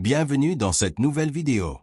Bienvenue dans cette nouvelle vidéo.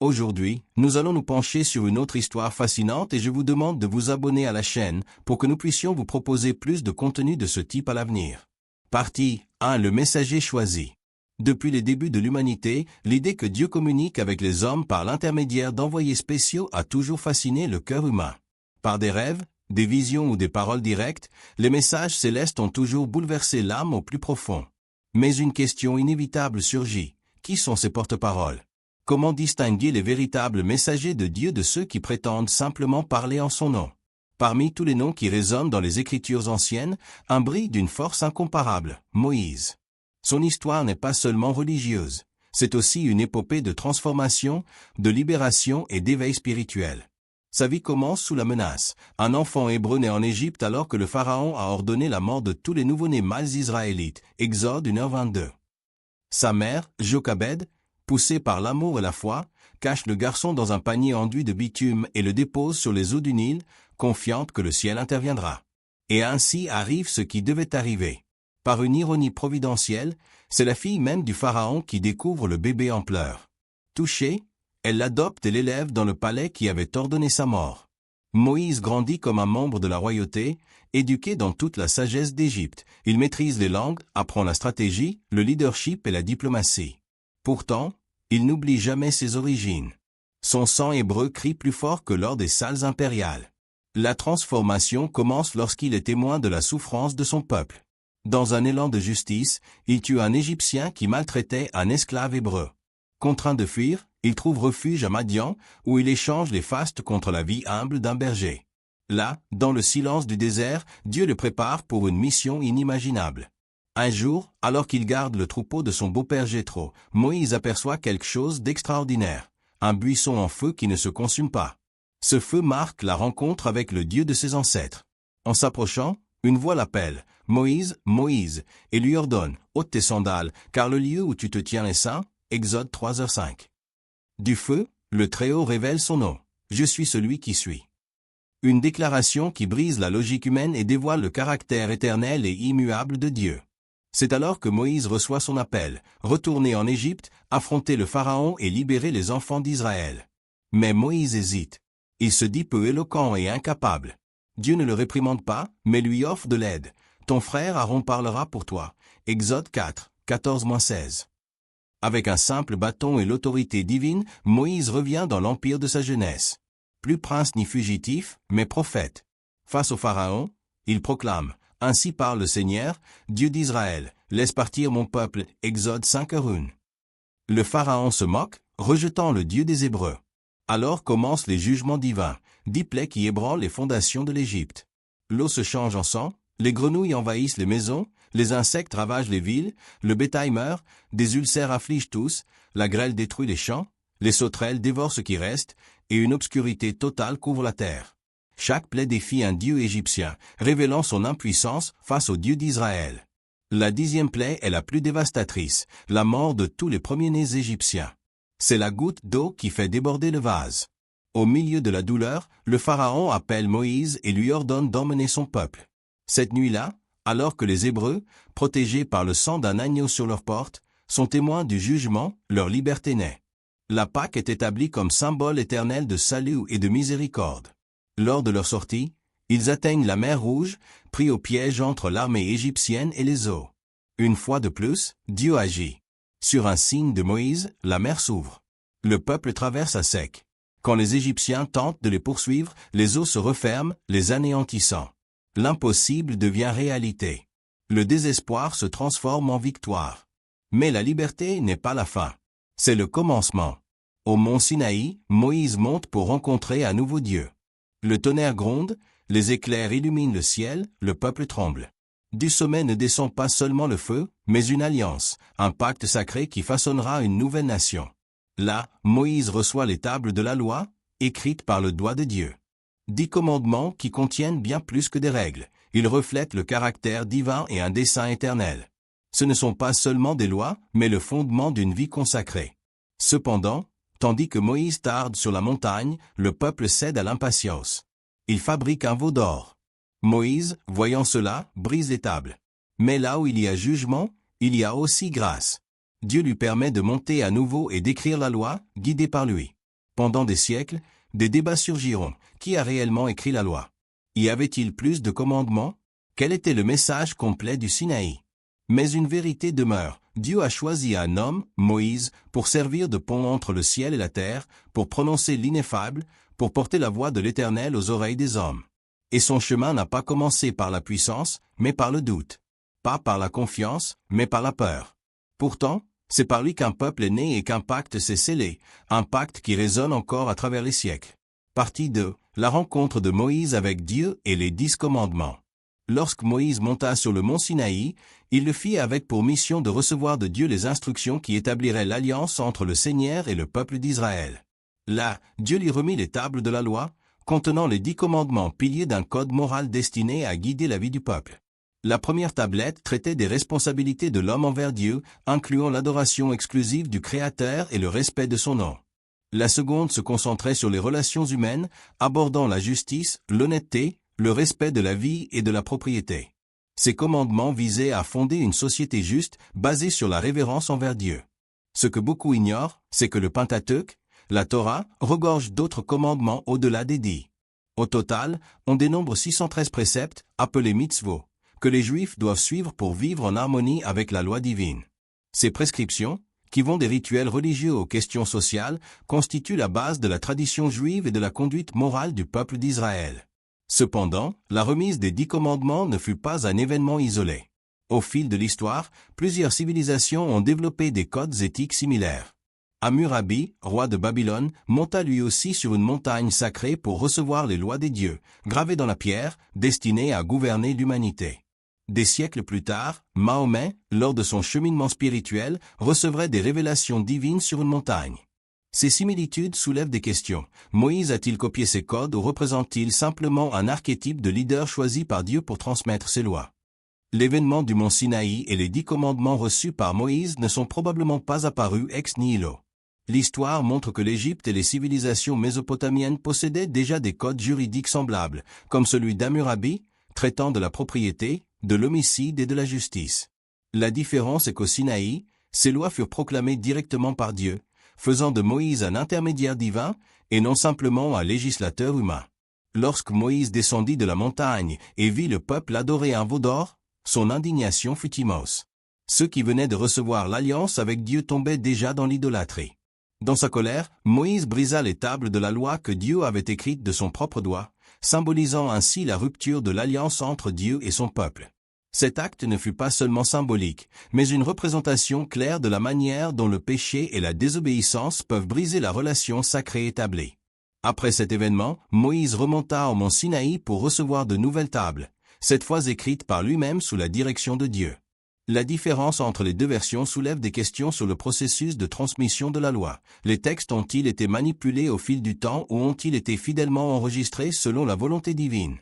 Aujourd'hui, nous allons nous pencher sur une autre histoire fascinante et je vous demande de vous abonner à la chaîne pour que nous puissions vous proposer plus de contenu de ce type à l'avenir. Partie 1. Le messager choisi. Depuis les débuts de l'humanité, l'idée que Dieu communique avec les hommes par l'intermédiaire d'envoyés spéciaux a toujours fasciné le cœur humain. Par des rêves, des visions ou des paroles directes, les messages célestes ont toujours bouleversé l'âme au plus profond. Mais une question inévitable surgit. Qui sont ces porte-paroles? Comment distinguer les véritables messagers de Dieu de ceux qui prétendent simplement parler en son nom? Parmi tous les noms qui résonnent dans les Écritures anciennes, un brille d'une force incomparable, Moïse. Son histoire n'est pas seulement religieuse, c'est aussi une épopée de transformation, de libération et d'éveil spirituel. Sa vie commence sous la menace. Un enfant hébreu né en Égypte alors que le Pharaon a ordonné la mort de tous les nouveau-nés mâles israélites, Exode 1h22. Sa mère, Jochebed, poussée par l'amour et la foi, cache le garçon dans un panier enduit de bitume et le dépose sur les eaux du Nil, confiante que le ciel interviendra. Et ainsi arrive ce qui devait arriver. Par une ironie providentielle, c'est la fille même du Pharaon qui découvre le bébé en pleurs. Touchée, elle l'adopte et l'élève dans le palais qui avait ordonné sa mort. Moïse grandit comme un membre de la royauté, éduqué dans toute la sagesse d'Égypte. Il maîtrise les langues, apprend la stratégie, le leadership et la diplomatie. Pourtant, il n'oublie jamais ses origines. Son sang hébreu crie plus fort que lors des salles impériales. La transformation commence lorsqu'il est témoin de la souffrance de son peuple. Dans un élan de justice, il tue un Égyptien qui maltraitait un esclave hébreu. Contraint de fuir, il trouve refuge à Madian, où il échange les fastes contre la vie humble d'un berger. Là, dans le silence du désert, Dieu le prépare pour une mission inimaginable. Un jour, alors qu'il garde le troupeau de son beau-père Jéthro, Moïse aperçoit quelque chose d'extraordinaire, un buisson en feu qui ne se consume pas. Ce feu marque la rencontre avec le Dieu de ses ancêtres. En s'approchant, une voix l'appelle, « Moïse, Moïse », et lui ordonne, « ôte tes sandales, car le lieu où tu te tiens est saint », Exode 3h5. Du feu, le Très-Haut révèle son nom, « Je suis celui qui suis ». Une déclaration qui brise la logique humaine et dévoile le caractère éternel et immuable de Dieu. C'est alors que Moïse reçoit son appel, retourner en Égypte, affronter le Pharaon et libérer les enfants d'Israël. Mais Moïse hésite. Il se dit peu éloquent et incapable. Dieu ne le réprimande pas, mais lui offre de l'aide. Ton frère Aaron parlera pour toi. Exode 4, 14-16. Avec un simple bâton et l'autorité divine, Moïse revient dans l'empire de sa jeunesse. Plus prince ni fugitif, mais prophète. Face au Pharaon, il proclame, « Ainsi parle le Seigneur, Dieu d'Israël, laisse partir mon peuple. » Exode 5h1. Le Pharaon se moque, rejetant le Dieu des Hébreux. Alors commencent les jugements divins, 10 plaies qui ébranlent les fondations de l'Égypte. L'eau se change en sang, les grenouilles envahissent les maisons, les insectes ravagent les villes, le bétail meurt, des ulcères affligent tous, la grêle détruit les champs, les sauterelles dévorent ce qui reste, et une obscurité totale couvre la terre. Chaque plaie défie un dieu égyptien, révélant son impuissance face au Dieu d'Israël. La 10e plaie est la plus dévastatrice, la mort de tous les premiers-nés égyptiens. C'est la goutte d'eau qui fait déborder le vase. Au milieu de la douleur, le Pharaon appelle Moïse et lui ordonne d'emmener son peuple. Cette nuit-là, alors que les Hébreux, protégés par le sang d'un agneau sur leurs portes, sont témoins du jugement, leur liberté naît. La Pâque est établie comme symbole éternel de salut et de miséricorde. Lors de leur sortie, ils atteignent la mer Rouge, pris au piège entre l'armée égyptienne et les eaux. Une fois de plus, Dieu agit. Sur un signe de Moïse, la mer s'ouvre. Le peuple traverse à sec. Quand les Égyptiens tentent de les poursuivre, les eaux se referment, les anéantissant. L'impossible devient réalité. Le désespoir se transforme en victoire. Mais la liberté n'est pas la fin. C'est le commencement. Au mont Sinaï, Moïse monte pour rencontrer à nouveau Dieu. Le tonnerre gronde, les éclairs illuminent le ciel, le peuple tremble. Du sommet ne descend pas seulement le feu, mais une alliance, un pacte sacré qui façonnera une nouvelle nation. Là, Moïse reçoit les tables de la loi, écrites par le doigt de Dieu. 10 commandements qui contiennent bien plus que des règles. Ils reflètent le caractère divin et un dessein éternel. Ce ne sont pas seulement des lois, mais le fondement d'une vie consacrée. Cependant, tandis que Moïse tarde sur la montagne, le peuple cède à l'impatience. Il fabrique un veau d'or. Moïse, voyant cela, brise les tables. Mais là où il y a jugement, il y a aussi grâce. Dieu lui permet de monter à nouveau et d'écrire la loi, guidé par lui. Pendant des siècles, des débats surgiront. Qui a réellement écrit la loi? Y avait-il plus de commandements? Quel était le message complet du Sinaï? Mais une vérité demeure. Dieu a choisi un homme, Moïse, pour servir de pont entre le ciel et la terre, pour prononcer l'ineffable, pour porter la voix de l'Éternel aux oreilles des hommes. Et son chemin n'a pas commencé par la puissance, mais par le doute. Pas par la confiance, mais par la peur. Pourtant, c'est par lui qu'un peuple est né et qu'un pacte s'est scellé, un pacte qui résonne encore à travers les siècles. Partie 2. La rencontre de Moïse avec Dieu et les 10 commandements. Lorsque Moïse monta sur le mont Sinaï, il le fit avec pour mission de recevoir de Dieu les instructions qui établiraient l'alliance entre le Seigneur et le peuple d'Israël. Là, Dieu lui remit les tables de la loi, contenant les 10 commandements piliers d'un code moral destiné à guider la vie du peuple. La première tablette traitait des responsabilités de l'homme envers Dieu, incluant l'adoration exclusive du Créateur et le respect de son nom. La seconde se concentrait sur les relations humaines, abordant la justice, l'honnêteté, le respect de la vie et de la propriété. Ces commandements visaient à fonder une société juste, basée sur la révérence envers Dieu. Ce que beaucoup ignorent, c'est que le Pentateuque, la Torah, regorge d'autres commandements au-delà des 10. Au total, on dénombre 613 préceptes, appelés mitzvot, que les Juifs doivent suivre pour vivre en harmonie avec la loi divine. Ces prescriptions, qui vont des rituels religieux aux questions sociales, constituent la base de la tradition juive et de la conduite morale du peuple d'Israël. Cependant, la remise des 10 commandements ne fut pas un événement isolé. Au fil de l'histoire, plusieurs civilisations ont développé des codes éthiques similaires. Hammurabi, roi de Babylone, monta lui aussi sur une montagne sacrée pour recevoir les lois des dieux, gravées dans la pierre, destinées à gouverner l'humanité. Des siècles plus tard, Mahomet, lors de son cheminement spirituel, recevrait des révélations divines sur une montagne. Ces similitudes soulèvent des questions. Moïse a-t-il copié ces codes ou représente-t-il simplement un archétype de leader choisi par Dieu pour transmettre ses lois? L'événement du mont Sinaï et les 10 commandements reçus par Moïse ne sont probablement pas apparus ex nihilo. L'histoire montre que l'Égypte et les civilisations mésopotamiennes possédaient déjà des codes juridiques semblables, comme celui d'Hammurabi, traitant de la propriété, de l'homicide et de la justice. La différence est qu'au Sinaï, ces lois furent proclamées directement par Dieu, faisant de Moïse un intermédiaire divin et non simplement un législateur humain. Lorsque Moïse descendit de la montagne et vit le peuple adorer un veau d'or, son indignation fut immense. Ceux qui venaient de recevoir l'alliance avec Dieu tombaient déjà dans l'idolâtrie. Dans sa colère, Moïse brisa les tables de la loi que Dieu avait écrites de son propre doigt, symbolisant ainsi la rupture de l'alliance entre Dieu et son peuple. Cet acte ne fut pas seulement symbolique, mais une représentation claire de la manière dont le péché et la désobéissance peuvent briser la relation sacrée établie. Après cet événement, Moïse remonta au mont Sinaï pour recevoir de nouvelles tables, cette fois écrites par lui-même sous la direction de Dieu. La différence entre les deux versions soulève des questions sur le processus de transmission de la loi. Les textes ont-ils été manipulés au fil du temps ou ont-ils été fidèlement enregistrés selon la volonté divine?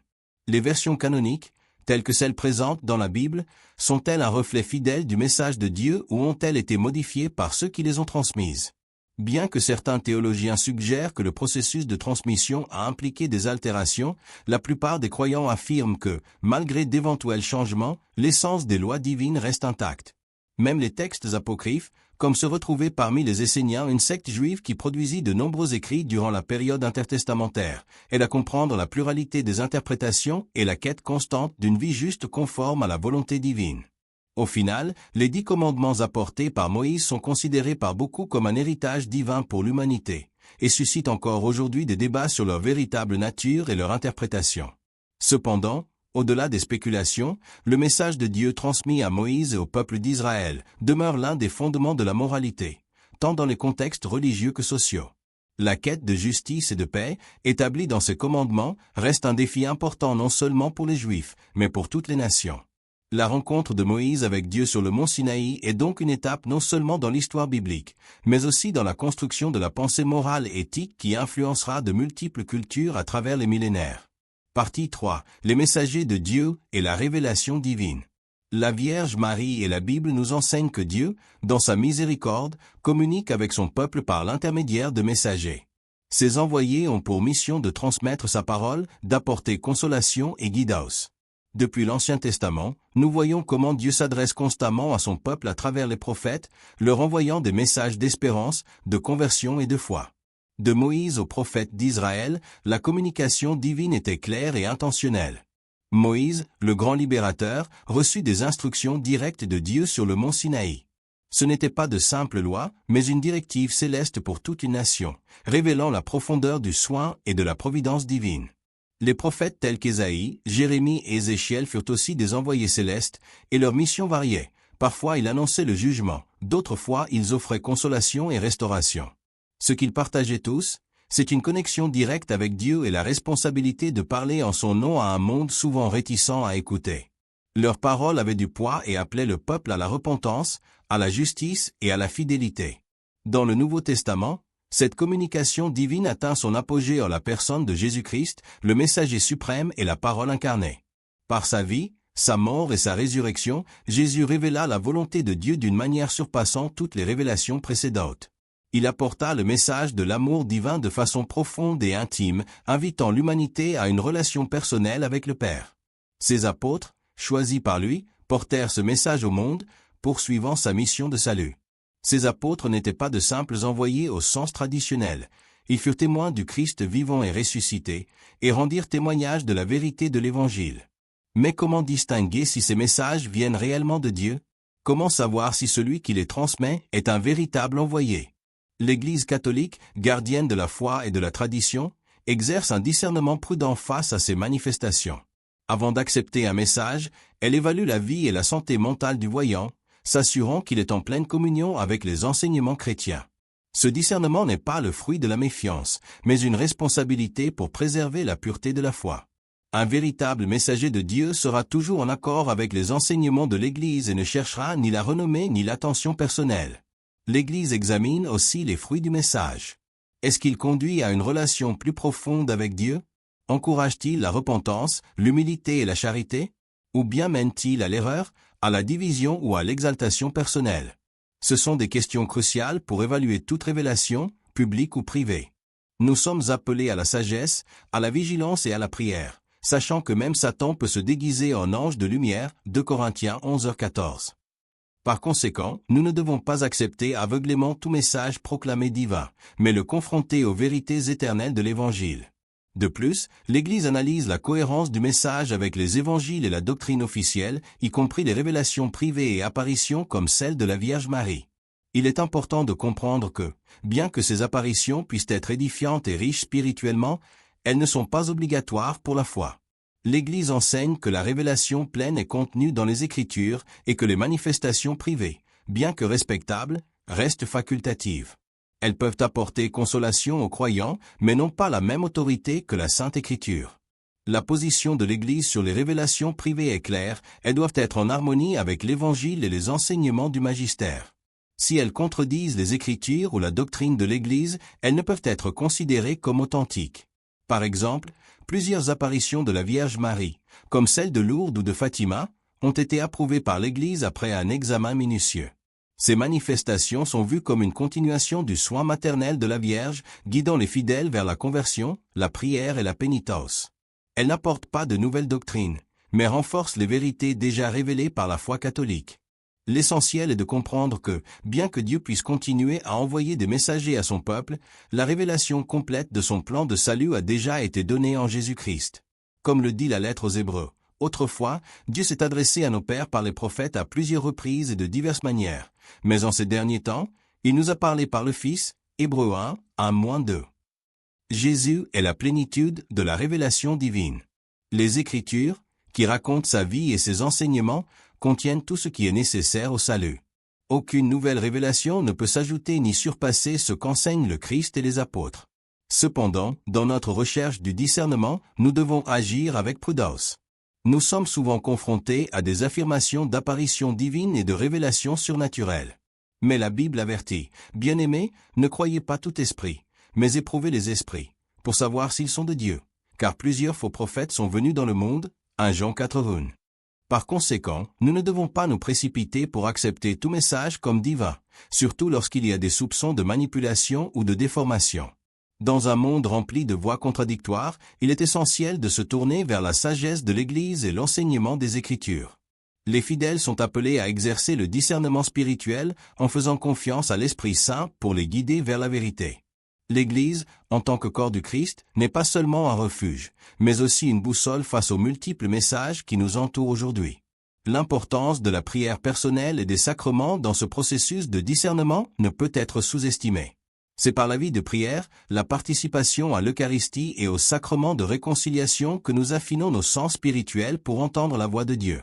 Les versions canoniques, telles que celles présentes dans la Bible, sont-elles un reflet fidèle du message de Dieu ou ont-elles été modifiées par ceux qui les ont transmises? Bien que certains théologiens suggèrent que le processus de transmission a impliqué des altérations, la plupart des croyants affirment que, malgré d'éventuels changements, l'essence des lois divines reste intacte. Même les textes apocryphes, comme se retrouvait parmi les Esséniens une secte juive qui produisit de nombreux écrits durant la période intertestamentaire, aide à comprendre la pluralité des interprétations et la quête constante d'une vie juste conforme à la volonté divine. Au final, les 10 commandements apportés par Moïse sont considérés par beaucoup comme un héritage divin pour l'humanité, et suscitent encore aujourd'hui des débats sur leur véritable nature et leur interprétation. Cependant, au-delà des spéculations, le message de Dieu transmis à Moïse et au peuple d'Israël demeure l'un des fondements de la moralité, tant dans les contextes religieux que sociaux. La quête de justice et de paix, établie dans ces commandements, reste un défi important non seulement pour les Juifs, mais pour toutes les nations. La rencontre de Moïse avec Dieu sur le mont Sinaï est donc une étape non seulement dans l'histoire biblique, mais aussi dans la construction de la pensée morale et éthique qui influencera de multiples cultures à travers les millénaires. Partie 3. Les messagers de Dieu et la révélation divine. La Vierge Marie et la Bible nous enseignent que Dieu, dans sa miséricorde, communique avec son peuple par l'intermédiaire de messagers. Ces envoyés ont pour mission de transmettre sa parole, d'apporter consolation et guidance. Depuis l'Ancien Testament, nous voyons comment Dieu s'adresse constamment à son peuple à travers les prophètes, leur envoyant des messages d'espérance, de conversion et de foi. De Moïse aux prophètes d'Israël, la communication divine était claire et intentionnelle. Moïse, le grand libérateur, reçut des instructions directes de Dieu sur le mont Sinaï. Ce n'était pas de simples lois, mais une directive céleste pour toute une nation, révélant la profondeur du soin et de la providence divine. Les prophètes tels qu'Ésaïe, Jérémie et Ézéchiel furent aussi des envoyés célestes, et leur mission variait. Parfois ils annonçaient le jugement, d'autres fois ils offraient consolation et restauration. Ce qu'ils partageaient tous, c'est une connexion directe avec Dieu et la responsabilité de parler en son nom à un monde souvent réticent à écouter. Leurs paroles avaient du poids et appelaient le peuple à la repentance, à la justice et à la fidélité. Dans le Nouveau Testament, cette communication divine atteint son apogée en la personne de Jésus-Christ, le messager suprême et la parole incarnée. Par sa vie, sa mort et sa résurrection, Jésus révéla la volonté de Dieu d'une manière surpassant toutes les révélations précédentes. Il apporta le message de l'amour divin de façon profonde et intime, invitant l'humanité à une relation personnelle avec le Père. Ses apôtres, choisis par lui, portèrent ce message au monde, poursuivant sa mission de salut. Ces apôtres n'étaient pas de simples envoyés au sens traditionnel. Ils furent témoins du Christ vivant et ressuscité, et rendirent témoignage de la vérité de l'Évangile. Mais comment distinguer si ces messages viennent réellement de Dieu? Comment savoir si celui qui les transmet est un véritable envoyé? L'Église catholique, gardienne de la foi et de la tradition, exerce un discernement prudent face à ces manifestations. Avant d'accepter un message, elle évalue la vie et la santé mentale du voyant, s'assurant qu'il est en pleine communion avec les enseignements chrétiens. Ce discernement n'est pas le fruit de la méfiance, mais une responsabilité pour préserver la pureté de la foi. Un véritable messager de Dieu sera toujours en accord avec les enseignements de l'Église et ne cherchera ni la renommée ni l'attention personnelle. L'Église examine aussi les fruits du message. Est-ce qu'il conduit à une relation plus profonde avec Dieu? Encourage-t-il la repentance, l'humilité et la charité? Ou bien mène-t-il à l'erreur, à la division ou à l'exaltation personnelle? Ce sont des questions cruciales pour évaluer toute révélation, publique ou privée. Nous sommes appelés à la sagesse, à la vigilance et à la prière, sachant que même Satan peut se déguiser en ange de lumière, 2 Corinthiens 11h14. Par conséquent, nous ne devons pas accepter aveuglément tout message proclamé divin, mais le confronter aux vérités éternelles de l'Évangile. De plus, l'Église analyse la cohérence du message avec les évangiles et la doctrine officielle, y compris les révélations privées et apparitions comme celle de la Vierge Marie. Il est important de comprendre que, bien que ces apparitions puissent être édifiantes et riches spirituellement, elles ne sont pas obligatoires pour la foi. L'Église enseigne que la révélation pleine est contenue dans les Écritures et que les manifestations privées, bien que respectables, restent facultatives. Elles peuvent apporter consolation aux croyants, mais n'ont pas la même autorité que la Sainte Écriture. La position de l'Église sur les révélations privées est claire, elles doivent être en harmonie avec l'Évangile et les enseignements du magistère. Si elles contredisent les Écritures ou la doctrine de l'Église, elles ne peuvent être considérées comme authentiques. Par exemple, plusieurs apparitions de la Vierge Marie, comme celle de Lourdes ou de Fatima, ont été approuvées par l'Église après un examen minutieux. Ces manifestations sont vues comme une continuation du soin maternel de la Vierge, guidant les fidèles vers la conversion, la prière et la pénitence. Elles n'apportent pas de nouvelles doctrines, mais renforcent les vérités déjà révélées par la foi catholique. L'essentiel est de comprendre que, bien que Dieu puisse continuer à envoyer des messagers à son peuple, la révélation complète de son plan de salut a déjà été donnée en Jésus-Christ. Comme le dit la lettre aux Hébreux, autrefois, Dieu s'est adressé à nos pères par les prophètes à plusieurs reprises et de diverses manières, mais en ces derniers temps, il nous a parlé par le Fils, Hébreux 1:1-2. Jésus est la plénitude de la révélation divine. Les Écritures, qui racontent sa vie et ses enseignements, contiennent tout ce qui est nécessaire au salut. Aucune nouvelle révélation ne peut s'ajouter ni surpasser ce qu'enseignent le Christ et les apôtres. Cependant, dans notre recherche du discernement, nous devons agir avec prudence. Nous sommes souvent confrontés à des affirmations d'apparitions divines et de révélations surnaturelles. Mais la Bible avertit, « Bien-aimés, ne croyez pas tout esprit, mais éprouvez les esprits, pour savoir s'ils sont de Dieu, car plusieurs faux prophètes sont venus dans le monde. » 1 Jean 4:1. Par conséquent, nous ne devons pas nous précipiter pour accepter tout message comme divin, surtout lorsqu'il y a des soupçons de manipulation ou de déformation. Dans un monde rempli de voix contradictoires, il est essentiel de se tourner vers la sagesse de l'Église et l'enseignement des Écritures. Les fidèles sont appelés à exercer le discernement spirituel en faisant confiance à l'Esprit Saint pour les guider vers la vérité. L'Église, en tant que corps du Christ, n'est pas seulement un refuge, mais aussi une boussole face aux multiples messages qui nous entourent aujourd'hui. L'importance de la prière personnelle et des sacrements dans ce processus de discernement ne peut être sous-estimée. C'est par la vie de prière, la participation à l'Eucharistie et au sacrement de réconciliation que nous affinons nos sens spirituels pour entendre la voix de Dieu.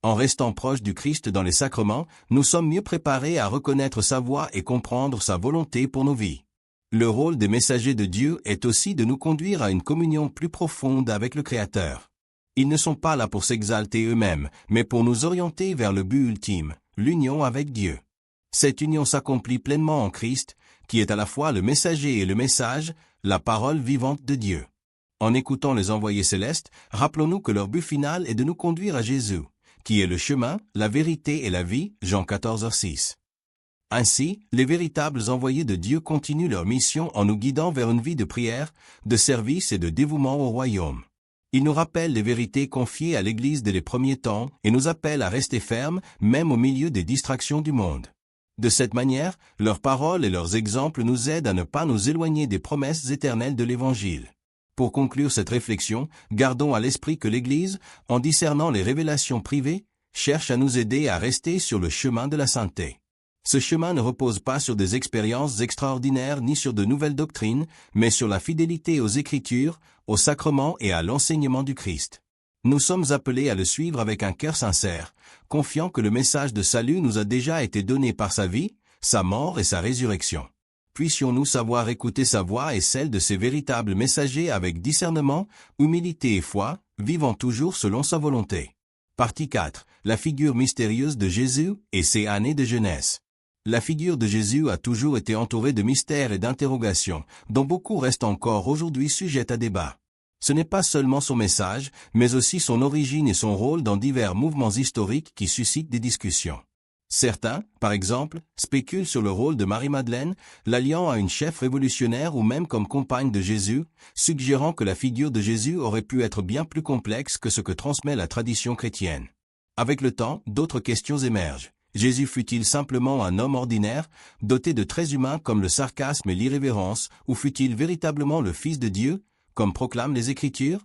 En restant proche du Christ dans les sacrements, nous sommes mieux préparés à reconnaître sa voix et comprendre sa volonté pour nos vies. Le rôle des messagers de Dieu est aussi de nous conduire à une communion plus profonde avec le Créateur. Ils ne sont pas là pour s'exalter eux-mêmes, mais pour nous orienter vers le but ultime, l'union avec Dieu. Cette union s'accomplit pleinement en Christ, qui est à la fois le messager et le message, la parole vivante de Dieu. En écoutant les envoyés célestes, rappelons-nous que leur but final est de nous conduire à Jésus, qui est le chemin, la vérité et la vie, Jean 14:6. Ainsi, les véritables envoyés de Dieu continuent leur mission en nous guidant vers une vie de prière, de service et de dévouement au royaume. Ils nous rappellent les vérités confiées à l'Église dès les premiers temps et nous appellent à rester fermes, même au milieu des distractions du monde. De cette manière, leurs paroles et leurs exemples nous aident à ne pas nous éloigner des promesses éternelles de l'Évangile. Pour conclure cette réflexion, gardons à l'esprit que l'Église, en discernant les révélations privées, cherche à nous aider à rester sur le chemin de la sainteté. Ce chemin ne repose pas sur des expériences extraordinaires ni sur de nouvelles doctrines, mais sur la fidélité aux Écritures, aux sacrements et à l'enseignement du Christ. Nous sommes appelés à le suivre avec un cœur sincère, confiant que le message de salut nous a déjà été donné par sa vie, sa mort et sa résurrection. Puissions-nous savoir écouter sa voix et celle de ses véritables messagers avec discernement, humilité et foi, vivant toujours selon sa volonté. Partie 4. La figure mystérieuse de Jésus et ses années de jeunesse. La figure de Jésus a toujours été entourée de mystères et d'interrogations, dont beaucoup restent encore aujourd'hui sujettes à débat. Ce n'est pas seulement son message, mais aussi son origine et son rôle dans divers mouvements historiques qui suscitent des discussions. Certains, par exemple, spéculent sur le rôle de Marie-Madeleine, l'alliant à une chef révolutionnaire ou même comme compagne de Jésus, suggérant que la figure de Jésus aurait pu être bien plus complexe que ce que transmet la tradition chrétienne. Avec le temps, d'autres questions émergent. Jésus fut-il simplement un homme ordinaire, doté de traits humains comme le sarcasme et l'irrévérence, ou fut-il véritablement le Fils de Dieu, comme proclament les Écritures?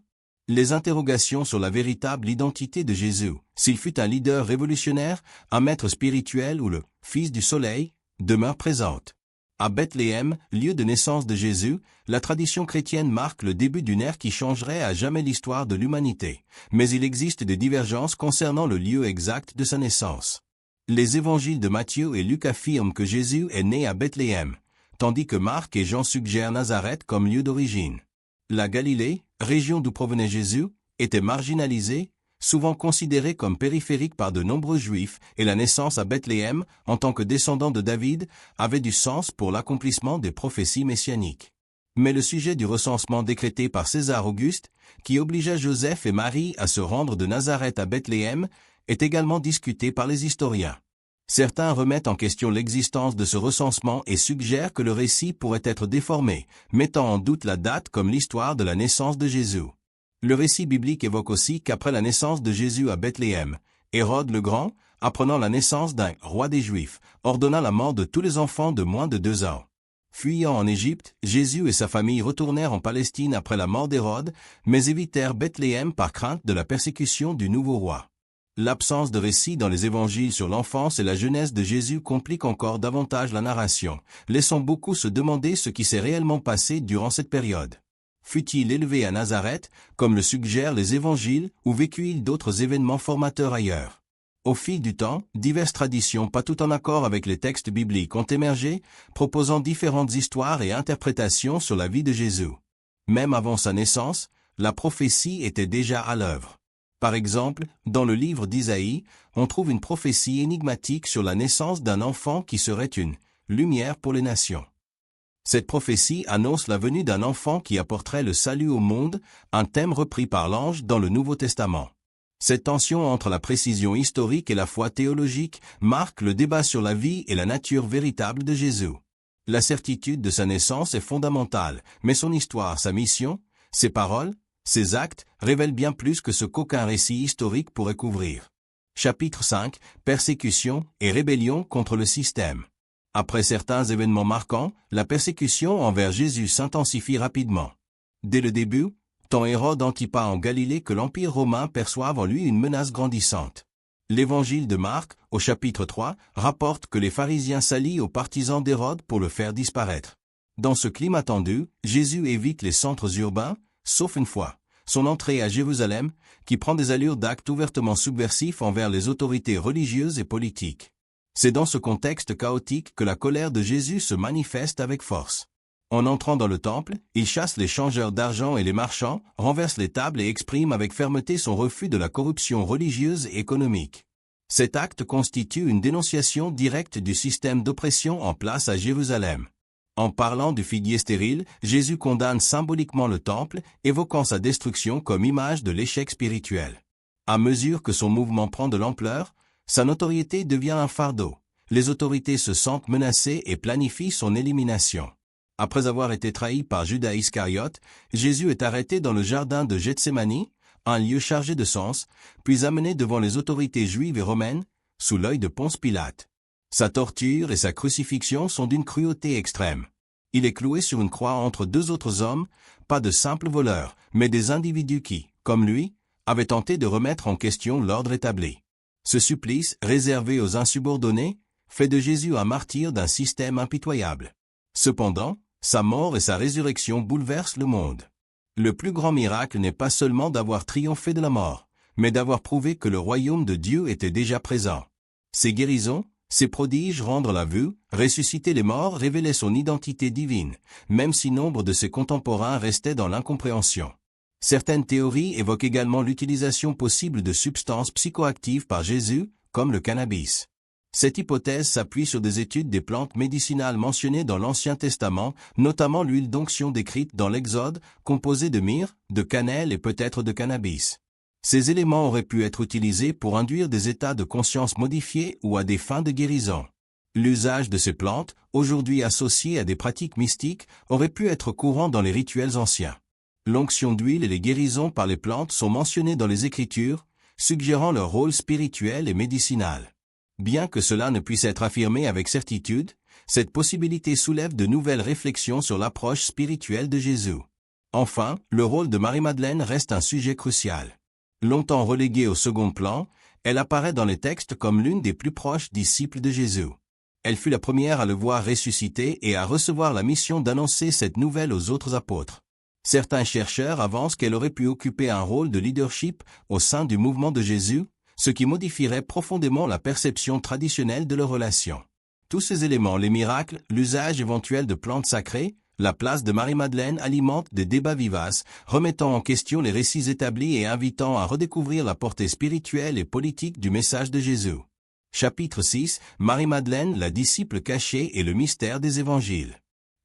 Les interrogations sur la véritable identité de Jésus, s'il fut un leader révolutionnaire, un maître spirituel ou le « Fils du Soleil », demeurent présentes. À Bethléem, lieu de naissance de Jésus, la tradition chrétienne marque le début d'une ère qui changerait à jamais l'histoire de l'humanité, mais il existe des divergences concernant le lieu exact de sa naissance. Les évangiles de Matthieu et Luc affirment que Jésus est né à Bethléem, tandis que Marc et Jean suggèrent Nazareth comme lieu d'origine. La Galilée, région d'où provenait Jésus, était marginalisée, souvent considérée comme périphérique par de nombreux Juifs, et la naissance à Bethléem, en tant que descendant de David, avait du sens pour l'accomplissement des prophéties messianiques. Mais le sujet du recensement décrété par César Auguste, qui obligea Joseph et Marie à se rendre de Nazareth à Bethléem, est également discuté par les historiens. Certains remettent en question l'existence de ce recensement et suggèrent que le récit pourrait être déformé, mettant en doute la date comme l'histoire de la naissance de Jésus. Le récit biblique évoque aussi qu'après la naissance de Jésus à Bethléem, Hérode le Grand, apprenant la naissance d'un roi des Juifs, ordonna la mort de tous les enfants de moins de 2 ans. Fuyant en Égypte, Jésus et sa famille retournèrent en Palestine après la mort d'Hérode, mais évitèrent Bethléem par crainte de la persécution du nouveau roi. L'absence de récit dans les évangiles sur l'enfance et la jeunesse de Jésus complique encore davantage la narration, laissant beaucoup se demander ce qui s'est réellement passé durant cette période. Fut-il élevé à Nazareth, comme le suggèrent les évangiles, ou vécut-il d'autres événements formateurs ailleurs? Au fil du temps, diverses traditions pas tout en accord avec les textes bibliques ont émergé, proposant différentes histoires et interprétations sur la vie de Jésus. Même avant sa naissance, la prophétie était déjà à l'œuvre. Par exemple, dans le livre d'Isaïe, on trouve une prophétie énigmatique sur la naissance d'un enfant qui serait une lumière pour les nations. Cette prophétie annonce la venue d'un enfant qui apporterait le salut au monde, un thème repris par l'ange dans le Nouveau Testament. Cette tension entre la précision historique et la foi théologique marque le débat sur la vie et la nature véritable de Jésus. La certitude de sa naissance est fondamentale, mais son histoire, sa mission, ses paroles, ses actes, révèlent bien plus que ce qu'aucun récit historique pourrait couvrir. Chapitre 5. Persécution et rébellion contre le système. Après certains événements marquants, la persécution envers Jésus s'intensifie rapidement. Dès le début, tant Hérode Antipas en Galilée que l'Empire romain perçoivent en lui une menace grandissante. L'Évangile de Marc, au chapitre 3, rapporte que les pharisiens s'allient aux partisans d'Hérode pour le faire disparaître. Dans ce climat tendu, Jésus évite les centres urbains, sauf une fois, son entrée à Jérusalem, qui prend des allures d'actes ouvertement subversifs envers les autorités religieuses et politiques. C'est dans ce contexte chaotique que la colère de Jésus se manifeste avec force. En entrant dans le temple, il chasse les changeurs d'argent et les marchands, renverse les tables et exprime avec fermeté son refus de la corruption religieuse et économique. Cet acte constitue une dénonciation directe du système d'oppression en place à Jérusalem. En parlant du figuier stérile, Jésus condamne symboliquement le temple, évoquant sa destruction comme image de l'échec spirituel. À mesure que son mouvement prend de l'ampleur, sa notoriété devient un fardeau. Les autorités se sentent menacées et planifient son élimination. Après avoir été trahi par Judas Iscariote, Jésus est arrêté dans le jardin de Gethsémani, un lieu chargé de sens, puis amené devant les autorités juives et romaines, sous l'œil de Ponce Pilate. Sa torture et sa crucifixion sont d'une cruauté extrême. Il est cloué sur une croix entre deux autres hommes, pas de simples voleurs, mais des individus qui, comme lui, avaient tenté de remettre en question l'ordre établi. Ce supplice, réservé aux insubordonnés, fait de Jésus un martyr d'un système impitoyable. Cependant, sa mort et sa résurrection bouleversent le monde. Le plus grand miracle n'est pas seulement d'avoir triomphé de la mort, mais d'avoir prouvé que le royaume de Dieu était déjà présent. Ses guérisons, ses prodiges rendre la vue, ressusciter les morts révélaient son identité divine, même si nombre de ses contemporains restaient dans l'incompréhension. Certaines théories évoquent également l'utilisation possible de substances psychoactives par Jésus, comme le cannabis. Cette hypothèse s'appuie sur des études des plantes médicinales mentionnées dans l'Ancien Testament, notamment l'huile d'onction décrite dans l'Exode, composée de myrrhe, de cannelle et peut-être de cannabis. Ces éléments auraient pu être utilisés pour induire des états de conscience modifiés ou à des fins de guérison. L'usage de ces plantes, aujourd'hui associées à des pratiques mystiques, aurait pu être courant dans les rituels anciens. L'onction d'huile et les guérisons par les plantes sont mentionnées dans les Écritures, suggérant leur rôle spirituel et médicinal. Bien que cela ne puisse être affirmé avec certitude, cette possibilité soulève de nouvelles réflexions sur l'approche spirituelle de Jésus. Enfin, le rôle de Marie-Madeleine reste un sujet crucial. Longtemps reléguée au second plan, elle apparaît dans les textes comme l'une des plus proches disciples de Jésus. Elle fut la première à le voir ressusciter et à recevoir la mission d'annoncer cette nouvelle aux autres apôtres. Certains chercheurs avancent qu'elle aurait pu occuper un rôle de leadership au sein du mouvement de Jésus, ce qui modifierait profondément la perception traditionnelle de leur relation. Tous ces éléments, les miracles, l'usage éventuel de plantes sacrées, la place de Marie-Madeleine alimentent des débats vivaces, remettant en question les récits établis et invitant à redécouvrir la portée spirituelle et politique du message de Jésus. Chapitre 6. Marie-Madeleine, la disciple cachée et le mystère des évangiles.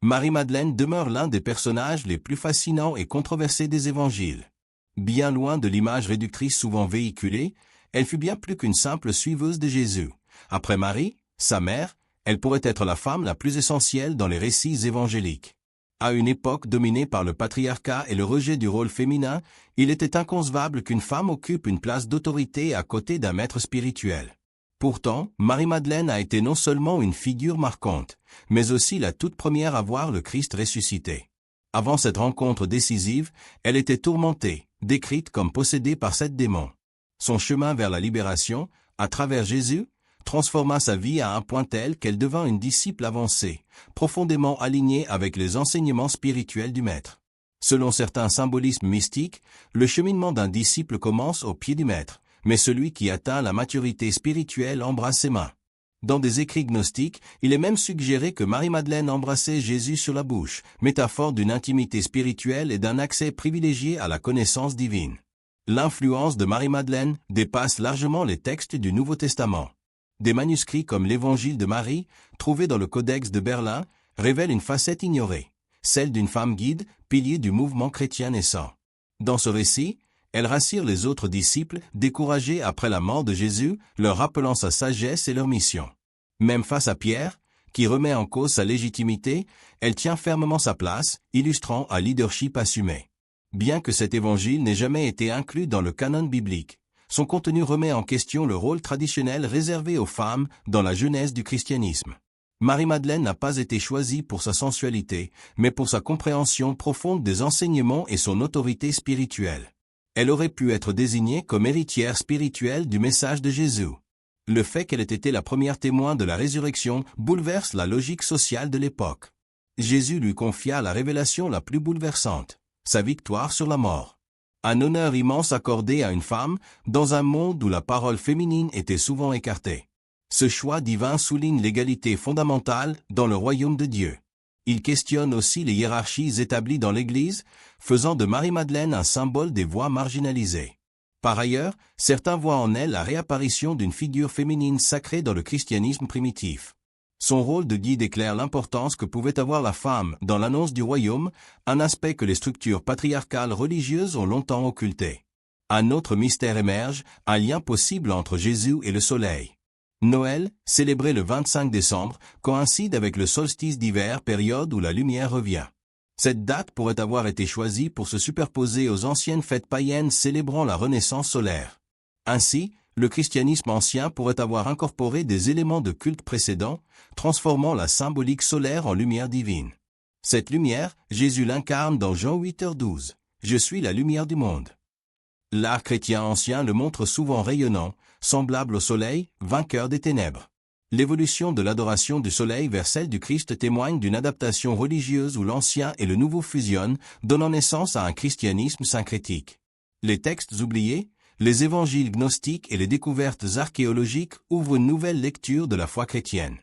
Marie-Madeleine demeure l'un des personnages les plus fascinants et controversés des évangiles. Bien loin de l'image réductrice souvent véhiculée, elle fut bien plus qu'une simple suiveuse de Jésus. Après Marie, sa mère, elle pourrait être la femme la plus essentielle dans les récits évangéliques. À une époque dominée par le patriarcat et le rejet du rôle féminin, il était inconcevable qu'une femme occupe une place d'autorité à côté d'un maître spirituel. Pourtant, Marie-Madeleine a été non seulement une figure marquante, mais aussi la toute première à voir le Christ ressuscité. Avant cette rencontre décisive, elle était tourmentée, décrite comme possédée par 7 démons. Son chemin vers la libération, à travers Jésus, transforma sa vie à un point tel qu'elle devint une disciple avancée, profondément alignée avec les enseignements spirituels du Maître. Selon certains symbolismes mystiques, le cheminement d'un disciple commence au pied du Maître, mais celui qui atteint la maturité spirituelle embrasse ses mains. Dans des écrits gnostiques, il est même suggéré que Marie-Madeleine embrassait Jésus sur la bouche, métaphore d'une intimité spirituelle et d'un accès privilégié à la connaissance divine. L'influence de Marie-Madeleine dépasse largement les textes du Nouveau Testament. Des manuscrits comme l'Évangile de Marie, trouvés dans le Codex de Berlin, révèlent une facette ignorée, celle d'une femme guide, pilier du mouvement chrétien naissant. Dans ce récit, elle rassure les autres disciples, découragés après la mort de Jésus, leur rappelant sa sagesse et leur mission. Même face à Pierre, qui remet en cause sa légitimité, elle tient fermement sa place, illustrant un leadership assumé. Bien que cet évangile n'ait jamais été inclus dans le canon biblique, son contenu remet en question le rôle traditionnel réservé aux femmes dans la genèse du christianisme. Marie-Madeleine n'a pas été choisie pour sa sensualité, mais pour sa compréhension profonde des enseignements et son autorité spirituelle. Elle aurait pu être désignée comme héritière spirituelle du message de Jésus. Le fait qu'elle ait été la première témoin de la résurrection bouleverse la logique sociale de l'époque. Jésus lui confia la révélation la plus bouleversante, sa victoire sur la mort. Un honneur immense accordé à une femme dans un monde où la parole féminine était souvent écartée. Ce choix divin souligne l'égalité fondamentale dans le royaume de Dieu. Il questionne aussi les hiérarchies établies dans l'Église, faisant de Marie-Madeleine un symbole des voix marginalisées. Par ailleurs, certains voient en elle la réapparition d'une figure féminine sacrée dans le christianisme primitif. Son rôle de guide éclaire l'importance que pouvait avoir la femme dans l'annonce du royaume, un aspect que les structures patriarcales religieuses ont longtemps occulté. Un autre mystère émerge, un lien possible entre Jésus et le soleil. Noël, célébré le 25 décembre, coïncide avec le solstice d'hiver, période où la lumière revient. Cette date pourrait avoir été choisie pour se superposer aux anciennes fêtes païennes célébrant la renaissance solaire. Ainsi, le christianisme ancien pourrait avoir incorporé des éléments de culte précédents, transformant la symbolique solaire en lumière divine. Cette lumière, Jésus l'incarne dans Jean 8h12. « Je suis la lumière du monde ». L'art chrétien ancien le montre souvent rayonnant, semblable au soleil, vainqueur des ténèbres. L'évolution de l'adoration du soleil vers celle du Christ témoigne d'une adaptation religieuse où l'ancien et le nouveau fusionnent, donnant naissance à un christianisme syncrétique. Les textes oubliés, les évangiles gnostiques et les découvertes archéologiques ouvrent une nouvelle lecture de la foi chrétienne.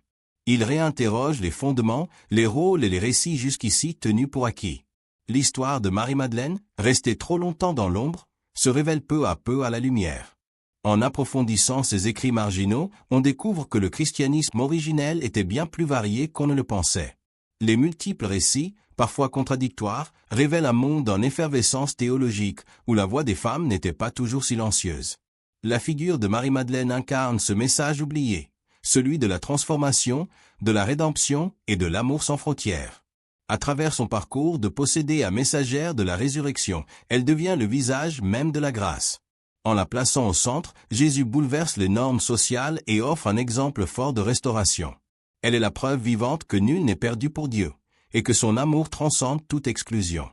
Ils réinterrogent les fondements, les rôles et les récits jusqu'ici tenus pour acquis. L'histoire de Marie-Madeleine, restée trop longtemps dans l'ombre, se révèle peu à peu à la lumière. En approfondissant ces écrits marginaux, on découvre que le christianisme originel était bien plus varié qu'on ne le pensait. Les multiples récits, parfois contradictoires, révèlent un monde en effervescence théologique, où la voix des femmes n'était pas toujours silencieuse. La figure de Marie-Madeleine incarne ce message oublié, celui de la transformation, de la rédemption et de l'amour sans frontières. À travers son parcours de possédée à messagère de la résurrection, elle devient le visage même de la grâce. En la plaçant au centre, Jésus bouleverse les normes sociales et offre un exemple fort de restauration. Elle est la preuve vivante que nul n'est perdu pour Dieu, et que son amour transcende toute exclusion.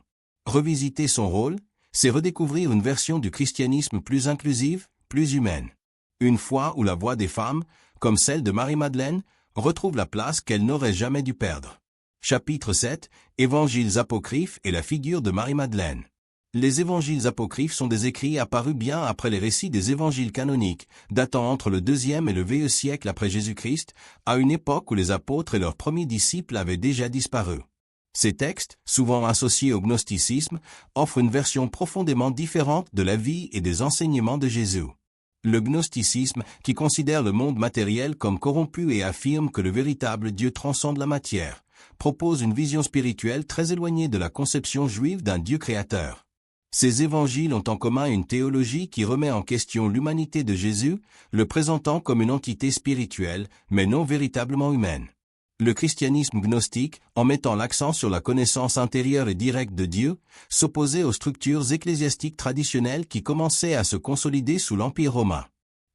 Revisiter son rôle, c'est redécouvrir une version du christianisme plus inclusive, plus humaine. Une foi où la voix des femmes, comme celle de Marie-Madeleine, retrouve la place qu'elle n'aurait jamais dû perdre. Chapitre 7, Évangiles apocryphes et la figure de Marie-Madeleine. Les évangiles apocryphes sont des écrits apparus bien après les récits des évangiles canoniques, datant entre le IIe et le VE siècle après Jésus-Christ, à une époque où les apôtres et leurs premiers disciples avaient déjà disparu. Ces textes, souvent associés au gnosticisme, offrent une version profondément différente de la vie et des enseignements de Jésus. Le gnosticisme, qui considère le monde matériel comme corrompu et affirme que le véritable Dieu transcende la matière, propose une vision spirituelle très éloignée de la conception juive d'un Dieu créateur. Ces évangiles ont en commun une théologie qui remet en question l'humanité de Jésus, le présentant comme une entité spirituelle, mais non véritablement humaine. Le christianisme gnostique, en mettant l'accent sur la connaissance intérieure et directe de Dieu, s'opposait aux structures ecclésiastiques traditionnelles qui commençaient à se consolider sous l'Empire romain.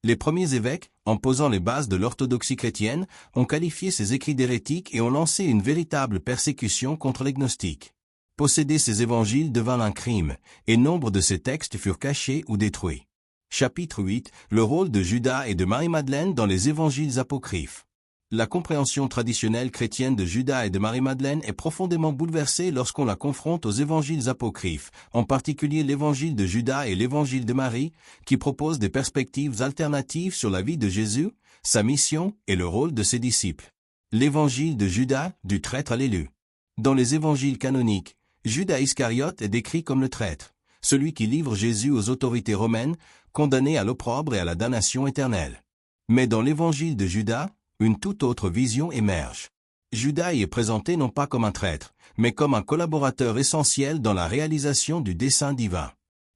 Les premiers évêques, en posant les bases de l'orthodoxie chrétienne, ont qualifié ces écrits d'hérétiques et ont lancé une véritable persécution contre les gnostiques. Posséder ces évangiles devint un crime, et nombre de ces textes furent cachés ou détruits. Chapitre 8, le rôle de Judas et de Marie-Madeleine dans les évangiles apocryphes. La compréhension traditionnelle chrétienne de Judas et de Marie-Madeleine est profondément bouleversée lorsqu'on la confronte aux évangiles apocryphes, en particulier l'évangile de Judas et l'évangile de Marie, qui proposent des perspectives alternatives sur la vie de Jésus, sa mission et le rôle de ses disciples. L'évangile de Judas, du traître à l'élu. Dans les évangiles canoniques, Judas Iscariote est décrit comme le traître, celui qui livre Jésus aux autorités romaines, condamné à l'opprobre et à la damnation éternelle. Mais dans l'évangile de Judas, une toute autre vision émerge. Judas y est présenté non pas comme un traître, mais comme un collaborateur essentiel dans la réalisation du dessein divin.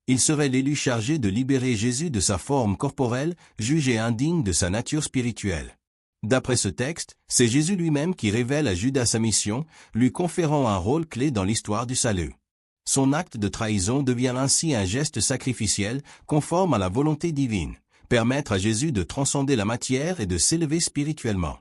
Il serait l'élu chargé de libérer Jésus de sa forme corporelle, jugée indigne de sa nature spirituelle. D'après ce texte, c'est Jésus lui-même qui révèle à Judas sa mission, lui conférant un rôle clé dans l'histoire du salut. Son acte de trahison devient ainsi un geste sacrificiel, conforme à la volonté divine, permettre à Jésus de transcender la matière et de s'élever spirituellement.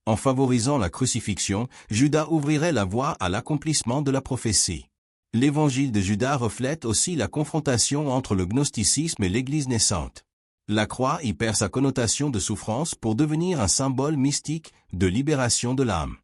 En favorisant la crucifixion, Judas ouvrirait la voie à l'accomplissement de la prophétie. L'évangile de Judas reflète aussi la confrontation entre le gnosticisme et l'Église naissante. La croix y perd sa connotation de souffrance pour devenir un symbole mystique de libération de l'âme.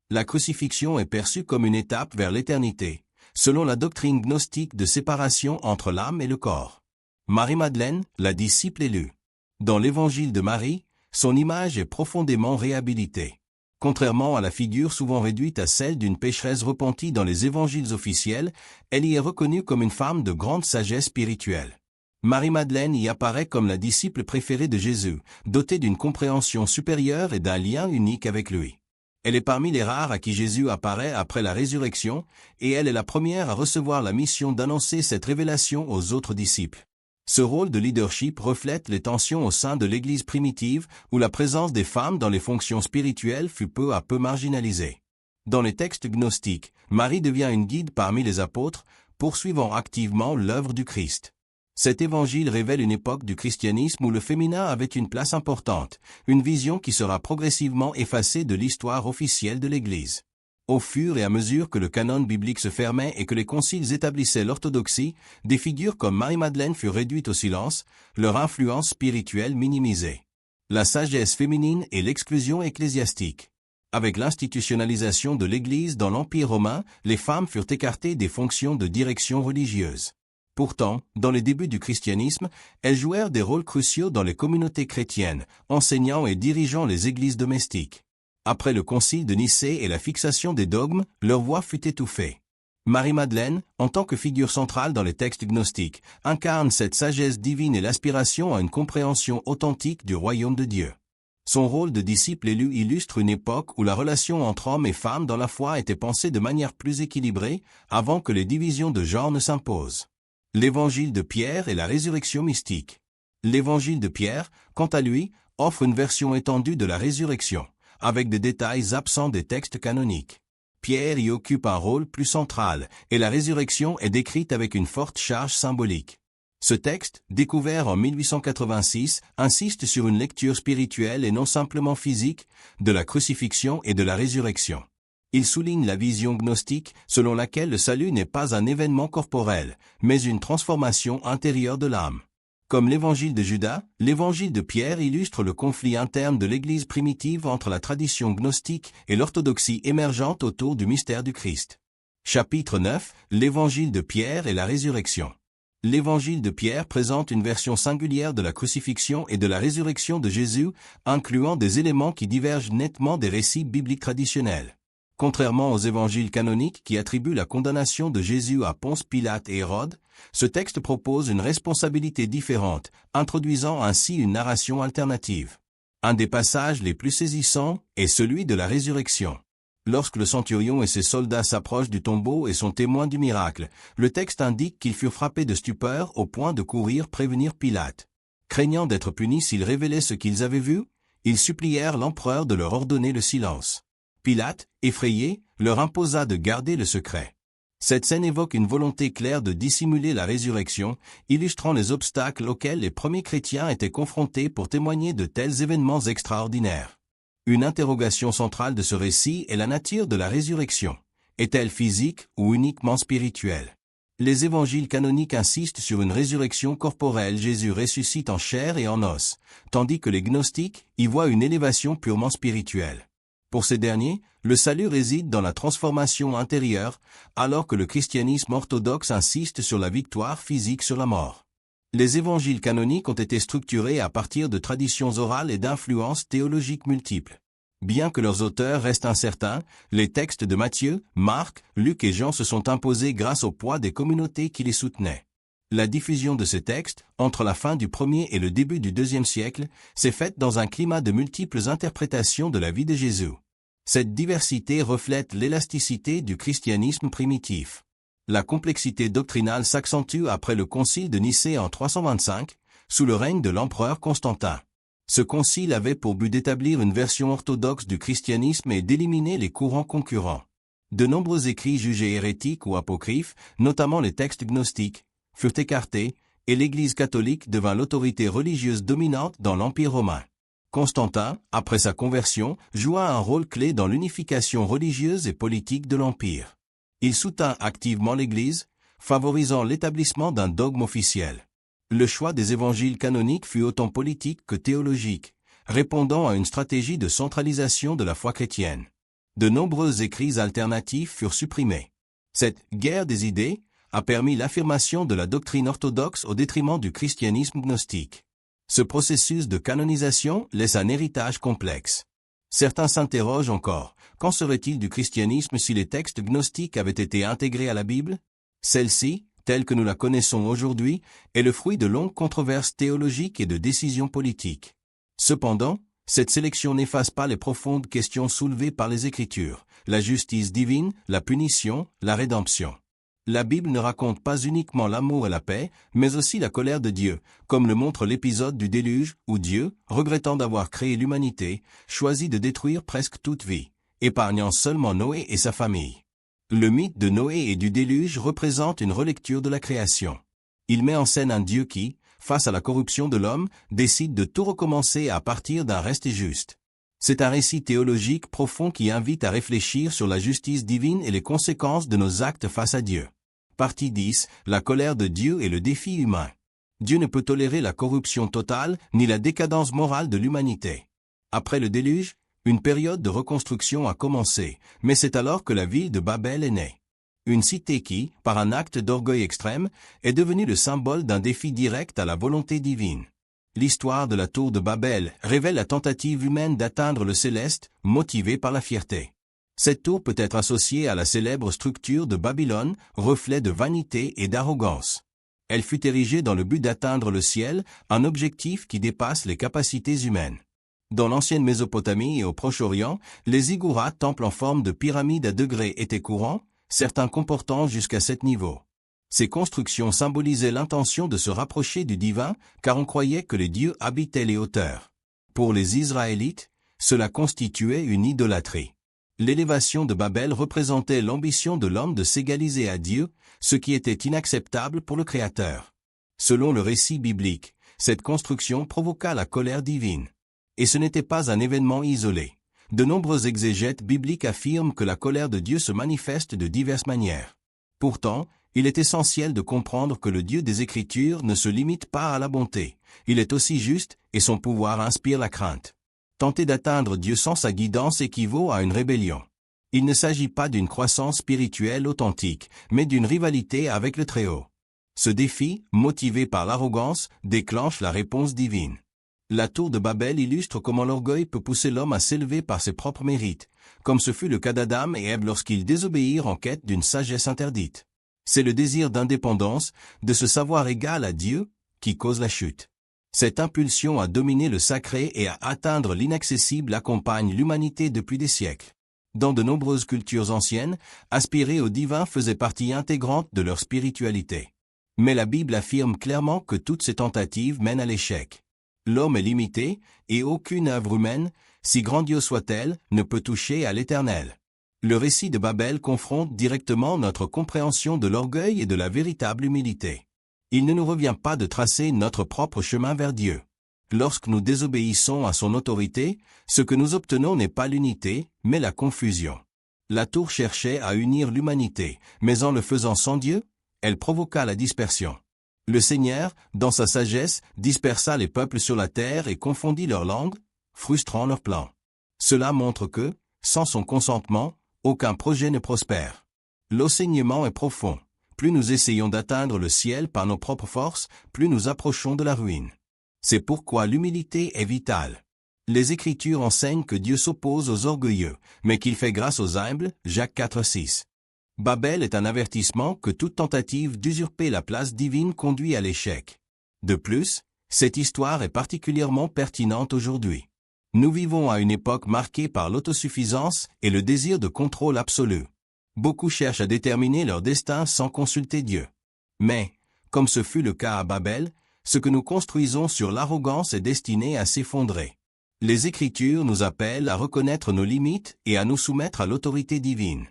La crucifixion est perçue comme une étape vers l'éternité, selon la doctrine gnostique de séparation entre l'âme et le corps. Marie-Madeleine, la disciple élue. Dans l'évangile de Marie, son image est profondément réhabilitée. Contrairement à la figure souvent réduite à celle d'une pécheresse repentie dans les évangiles officiels, elle y est reconnue comme une femme de grande sagesse spirituelle. Marie-Madeleine y apparaît comme la disciple préférée de Jésus, dotée d'une compréhension supérieure et d'un lien unique avec lui. Elle est parmi les rares à qui Jésus apparaît après la résurrection, et elle est la première à recevoir la mission d'annoncer cette révélation aux autres disciples. Ce rôle de leadership reflète les tensions au sein de l'Église primitive, où la présence des femmes dans les fonctions spirituelles fut peu à peu marginalisée. Dans les textes gnostiques, Marie devient une guide parmi les apôtres, poursuivant activement l'œuvre du Christ. Cet évangile révèle une époque du christianisme où le féminin avait une place importante, une vision qui sera progressivement effacée de l'histoire officielle de l'Église. Au fur et à mesure que le canon biblique se fermait et que les conciles établissaient l'orthodoxie, des figures comme Marie-Madeleine furent réduites au silence, leur influence spirituelle minimisée. La sagesse féminine et l'exclusion ecclésiastique. Avec l'institutionnalisation de l'Église dans l'Empire romain, les femmes furent écartées des fonctions de direction religieuse. Pourtant, dans les débuts du christianisme, elles jouèrent des rôles cruciaux dans les communautés chrétiennes, enseignant et dirigeant les églises domestiques. Après le concile de Nicée et la fixation des dogmes, leur voix fut étouffée. Marie-Madeleine, en tant que figure centrale dans les textes gnostiques, incarne cette sagesse divine et l'aspiration à une compréhension authentique du royaume de Dieu. Son rôle de disciple élu illustre une époque où la relation entre hommes et femmes dans la foi était pensée de manière plus équilibrée, avant que les divisions de genre ne s'imposent. L'évangile de Pierre et la résurrection mystique. L'évangile de Pierre, quant à lui, offre une version étendue de la résurrection, avec des détails absents des textes canoniques. Pierre y occupe un rôle plus central, et la résurrection est décrite avec une forte charge symbolique. Ce texte, découvert en 1886, insiste sur une lecture spirituelle et non simplement physique, de la crucifixion et de la résurrection. Il souligne la vision gnostique, selon laquelle le salut n'est pas un événement corporel, mais une transformation intérieure de l'âme. Comme l'évangile de Judas, l'évangile de Pierre illustre le conflit interne de l'Église primitive entre la tradition gnostique et l'orthodoxie émergente autour du mystère du Christ. Chapitre 9, l'évangile de Pierre et la résurrection. L'évangile de Pierre présente une version singulière de la crucifixion et de la résurrection de Jésus, incluant des éléments qui divergent nettement des récits bibliques traditionnels. Contrairement aux évangiles canoniques qui attribuent la condamnation de Jésus à Ponce Pilate et Hérode, ce texte propose une responsabilité différente, introduisant ainsi une narration alternative. Un des passages les plus saisissants est celui de la résurrection. Lorsque le centurion et ses soldats s'approchent du tombeau et sont témoins du miracle, le texte indique qu'ils furent frappés de stupeur au point de courir prévenir Pilate. Craignant d'être punis s'ils révélaient ce qu'ils avaient vu, ils supplièrent l'empereur de leur ordonner le silence. Pilate, effrayé, leur imposa de garder le secret. Cette scène évoque une volonté claire de dissimuler la résurrection, illustrant les obstacles auxquels les premiers chrétiens étaient confrontés pour témoigner de tels événements extraordinaires. Une interrogation centrale de ce récit est la nature de la résurrection. Est-elle physique ou uniquement spirituelle? Les évangiles canoniques insistent sur une résurrection corporelle, Jésus ressuscite en chair et en os, tandis que les gnostiques y voient une élévation purement spirituelle. Pour ces derniers, le salut réside dans la transformation intérieure, alors que le christianisme orthodoxe insiste sur la victoire physique sur la mort. Les évangiles canoniques ont été structurés à partir de traditions orales et d'influences théologiques multiples. Bien que leurs auteurs restent incertains, les textes de Matthieu, Marc, Luc et Jean se sont imposés grâce au poids des communautés qui les soutenaient. La diffusion de ces textes, entre la fin du 1er et le début du 2e siècle, s'est faite dans un climat de multiples interprétations de la vie de Jésus. Cette diversité reflète l'élasticité du christianisme primitif. La complexité doctrinale s'accentue après le concile de Nicée en 325, sous le règne de l'empereur Constantin. Ce concile avait pour but d'établir une version orthodoxe du christianisme et d'éliminer les courants concurrents. De nombreux écrits jugés hérétiques ou apocryphes, notamment les textes gnostiques, furent écartés, et l'Église catholique devint l'autorité religieuse dominante dans l'Empire romain. Constantin, après sa conversion, joua un rôle clé dans l'unification religieuse et politique de l'Empire. Il soutint activement l'Église, favorisant l'établissement d'un dogme officiel. Le choix des évangiles canoniques fut autant politique que théologique, répondant à une stratégie de centralisation de la foi chrétienne. De nombreux écrits alternatifs furent supprimés. Cette « guerre des idées » a permis l'affirmation de la doctrine orthodoxe au détriment du christianisme gnostique. Ce processus de canonisation laisse un héritage complexe. Certains s'interrogent encore, qu'en serait-il du christianisme si les textes gnostiques avaient été intégrés à la Bible? Celle-ci, telle que nous la connaissons aujourd'hui, est le fruit de longues controverses théologiques et de décisions politiques. Cependant, cette sélection n'efface pas les profondes questions soulevées par les Écritures, la justice divine, la punition, la rédemption. La Bible ne raconte pas uniquement l'amour et la paix, mais aussi la colère de Dieu, comme le montre l'épisode du déluge, où Dieu, regrettant d'avoir créé l'humanité, choisit de détruire presque toute vie, épargnant seulement Noé et sa famille. Le mythe de Noé et du déluge représente une relecture de la création. Il met en scène un Dieu qui, face à la corruption de l'homme, décide de tout recommencer à partir d'un reste juste. C'est un récit théologique profond qui invite à réfléchir sur la justice divine et les conséquences de nos actes face à Dieu. Partie 10. La colère de Dieu et le défi humain. Dieu ne peut tolérer la corruption totale ni la décadence morale de l'humanité. Après le déluge, une période de reconstruction a commencé, mais c'est alors que la ville de Babel est née. Une cité qui, par un acte d'orgueil extrême, est devenue le symbole d'un défi direct à la volonté divine. L'histoire de la tour de Babel révèle la tentative humaine d'atteindre le céleste, motivée par la fierté. Cette tour peut être associée à la célèbre structure de Babylone, reflet de vanité et d'arrogance. Elle fut érigée dans le but d'atteindre le ciel, un objectif qui dépasse les capacités humaines. Dans l'ancienne Mésopotamie et au Proche-Orient, les ziggourats, temples en forme de pyramide à degrés, étaient courants, certains comportant jusqu'à 7 niveaux. Ces constructions symbolisaient l'intention de se rapprocher du divin, car on croyait que les dieux habitaient les hauteurs. Pour les Israélites, cela constituait une idolâtrie. L'élévation de Babel représentait l'ambition de l'homme de s'égaliser à Dieu, ce qui était inacceptable pour le Créateur. Selon le récit biblique, cette construction provoqua la colère divine. Et ce n'était pas un événement isolé. De nombreux exégètes bibliques affirment que la colère de Dieu se manifeste de diverses manières. Pourtant, il est essentiel de comprendre que le Dieu des Écritures ne se limite pas à la bonté. Il est aussi juste, et son pouvoir inspire la crainte. Tenter d'atteindre Dieu sans sa guidance équivaut à une rébellion. Il ne s'agit pas d'une croissance spirituelle authentique, mais d'une rivalité avec le Très-Haut. Ce défi, motivé par l'arrogance, déclenche la réponse divine. La tour de Babel illustre comment l'orgueil peut pousser l'homme à s'élever par ses propres mérites, comme ce fut le cas d'Adam et Ève lorsqu'ils désobéirent en quête d'une sagesse interdite. C'est le désir d'indépendance, de se savoir égal à Dieu, qui cause la chute. Cette impulsion à dominer le sacré et à atteindre l'inaccessible accompagne l'humanité depuis des siècles. Dans de nombreuses cultures anciennes, aspirer au divin faisait partie intégrante de leur spiritualité. Mais la Bible affirme clairement que toutes ces tentatives mènent à l'échec. L'homme est limité, et aucune œuvre humaine, si grandiose soit-elle, ne peut toucher à l'Éternel. Le récit de Babel confronte directement notre compréhension de l'orgueil et de la véritable humilité. Il ne nous revient pas de tracer notre propre chemin vers Dieu. Lorsque nous désobéissons à son autorité, ce que nous obtenons n'est pas l'unité, mais la confusion. La tour cherchait à unir l'humanité, mais en le faisant sans Dieu, elle provoqua la dispersion. Le Seigneur, dans sa sagesse, dispersa les peuples sur la terre et confondit leurs langues, frustrant leurs plans. Cela montre que, sans son consentement, aucun projet ne prospère. L'enseignement est profond. Plus nous essayons d'atteindre le ciel par nos propres forces, plus nous approchons de la ruine. C'est pourquoi l'humilité est vitale. Les Écritures enseignent que Dieu s'oppose aux orgueilleux, mais qu'il fait grâce aux humbles, Jacques 4,6. Babel est un avertissement que toute tentative d'usurper la place divine conduit à l'échec. De plus, cette histoire est particulièrement pertinente aujourd'hui. Nous vivons à une époque marquée par l'autosuffisance et le désir de contrôle absolu. Beaucoup cherchent à déterminer leur destin sans consulter Dieu. Mais, comme ce fut le cas à Babel, Ce que nous construisons sur l'arrogance est destiné à s'effondrer. Les Écritures nous appellent à reconnaître nos limites et à nous soumettre à l'autorité divine.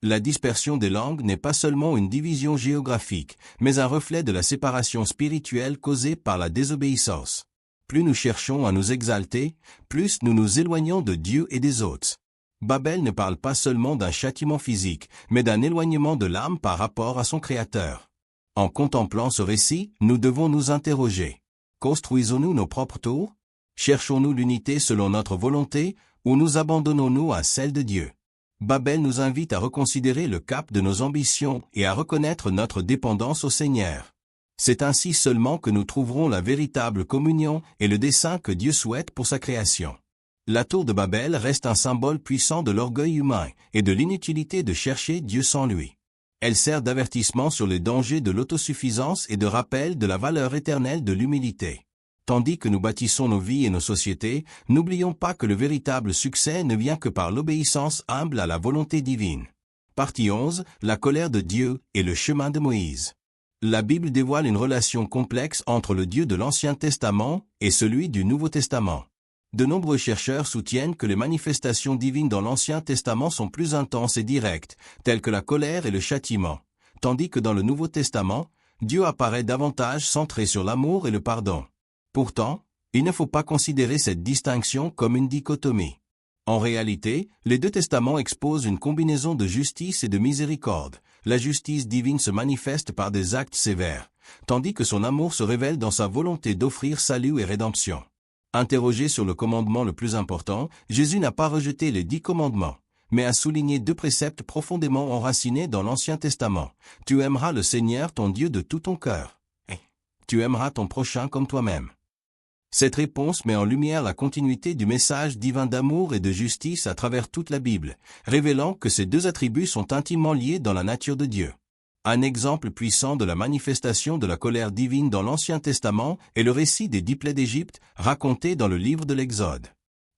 La dispersion des langues n'est pas seulement une division géographique, mais un reflet de la séparation spirituelle causée par la désobéissance. Plus nous cherchons à nous exalter, plus nous nous éloignons de Dieu et des autres. Babel ne parle pas seulement d'un châtiment physique, mais d'un éloignement de l'âme par rapport à son Créateur. En contemplant ce récit, nous devons nous interroger. Construisons-nous nos propres tours? Cherchons-nous l'unité selon notre volonté, ou nous abandonnons-nous à celle de Dieu? Babel nous invite à reconsidérer le cap de nos ambitions et à reconnaître notre dépendance au Seigneur. C'est ainsi seulement que nous trouverons la véritable communion et le dessein que Dieu souhaite pour sa création. La tour de Babel reste un symbole puissant de l'orgueil humain et de l'inutilité de chercher Dieu sans lui. Elle sert d'avertissement sur les dangers de l'autosuffisance et de rappel de la valeur éternelle de l'humilité. Tandis que nous bâtissons nos vies et nos sociétés, n'oublions pas que le véritable succès ne vient que par l'obéissance humble à la volonté divine. Partie 11, la colère de Dieu et le chemin de Moïse. La Bible dévoile une relation complexe entre le Dieu de l'Ancien Testament et celui du Nouveau Testament. De nombreux chercheurs soutiennent que les manifestations divines dans l'Ancien Testament sont plus intenses et directes, telles que la colère et le châtiment, tandis que dans le Nouveau Testament, Dieu apparaît davantage centré sur l'amour et le pardon. Pourtant, il ne faut pas considérer cette distinction comme une dichotomie. En réalité, les deux testaments exposent une combinaison de justice et de miséricorde. La justice divine se manifeste par des actes sévères, tandis que son amour se révèle dans sa volonté d'offrir salut et rédemption. Interrogé sur le commandement le plus important, Jésus n'a pas rejeté les 10 commandements, mais a souligné 2 préceptes profondément enracinés dans l'Ancien Testament. Tu aimeras le Seigneur ton Dieu de tout ton cœur. Et tu aimeras ton prochain comme toi-même. Cette réponse met en lumière la continuité du message divin d'amour et de justice à travers toute la Bible, révélant que ces 2 attributs sont intimement liés dans la nature de Dieu. Un exemple puissant de la manifestation de la colère divine dans l'Ancien Testament est le récit des 10 plaies d'Égypte, raconté dans le livre de l'Exode.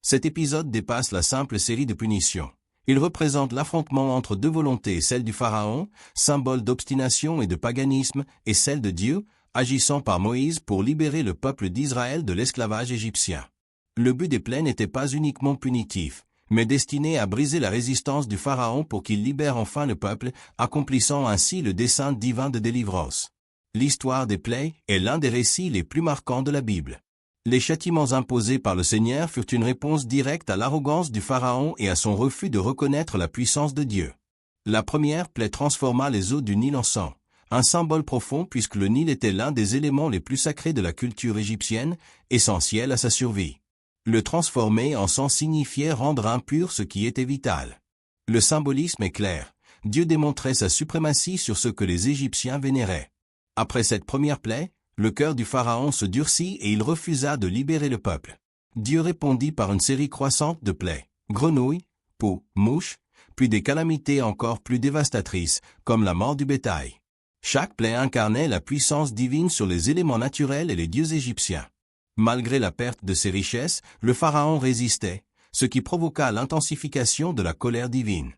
Cet épisode dépasse la simple série de punitions. Il représente l'affrontement entre 2 volontés, celle du Pharaon, symbole d'obstination et de paganisme, et celle de Dieu, agissant par Moïse pour libérer le peuple d'Israël de l'esclavage égyptien. Le but des plaies n'était pas uniquement punitif, mais destiné à briser la résistance du Pharaon pour qu'il libère enfin le peuple, accomplissant ainsi le dessein divin de délivrance. L'histoire des plaies est l'un des récits les plus marquants de la Bible. Les châtiments imposés par le Seigneur furent une réponse directe à l'arrogance du Pharaon et à son refus de reconnaître la puissance de Dieu. La première plaie transforma les eaux du Nil en sang. Un symbole profond puisque le Nil était l'un des éléments les plus sacrés de la culture égyptienne, essentiel à sa survie. Le transformer en sang signifiait rendre impur ce qui était vital. Le symbolisme est clair. Dieu démontrait sa suprématie sur ce que les Égyptiens vénéraient. Après cette première plaie, le cœur du Pharaon se durcit et il refusa de libérer le peuple. Dieu répondit par une série croissante de plaies, grenouilles, poux, mouches, puis des calamités encore plus dévastatrices, comme la mort du bétail. Chaque plaie incarnait la puissance divine sur les éléments naturels et les dieux égyptiens. Malgré la perte de ses richesses, le Pharaon résistait, ce qui provoqua l'intensification de la colère divine.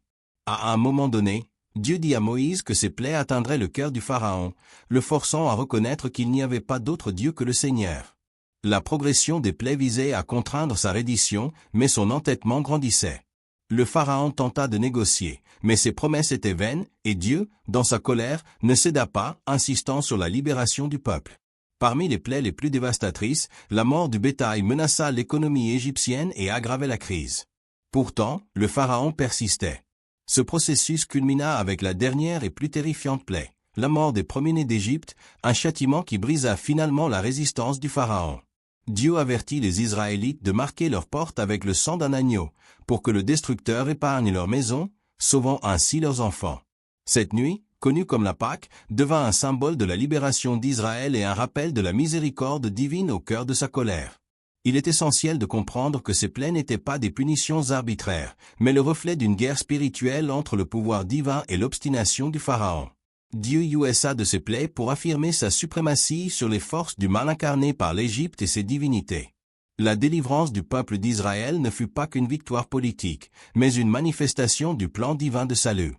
À un moment donné, Dieu dit à Moïse que ces plaies atteindraient le cœur du Pharaon, le forçant à reconnaître qu'il n'y avait pas d'autre Dieu que le Seigneur. La progression des plaies visait à contraindre sa reddition, mais son entêtement grandissait. Le Pharaon tenta de négocier, mais ses promesses étaient vaines, et Dieu, dans sa colère, ne céda pas, insistant sur la libération du peuple. Parmi les plaies les plus dévastatrices, la mort du bétail menaça l'économie égyptienne et aggravait la crise. Pourtant, le Pharaon persistait. Ce processus culmina avec la dernière et plus terrifiante plaie, la mort des premiers-nés d'Égypte, un châtiment qui brisa finalement la résistance du Pharaon. Dieu avertit les Israélites de marquer leurs portes avec le sang d'un agneau, pour que le destructeur épargne leur maison, sauvant ainsi leurs enfants. Cette nuit, connue comme la Pâque, devint un symbole de la libération d'Israël et un rappel de la miséricorde divine au cœur de sa colère. Il est essentiel de comprendre que ces plaies n'étaient pas des punitions arbitraires, mais le reflet d'une guerre spirituelle entre le pouvoir divin et l'obstination du Pharaon. Dieu usa de ces plaies pour affirmer sa suprématie sur les forces du mal incarnées par l'Égypte et ses divinités. La délivrance du peuple d'Israël ne fut pas qu'une victoire politique, mais une manifestation du plan divin de salut.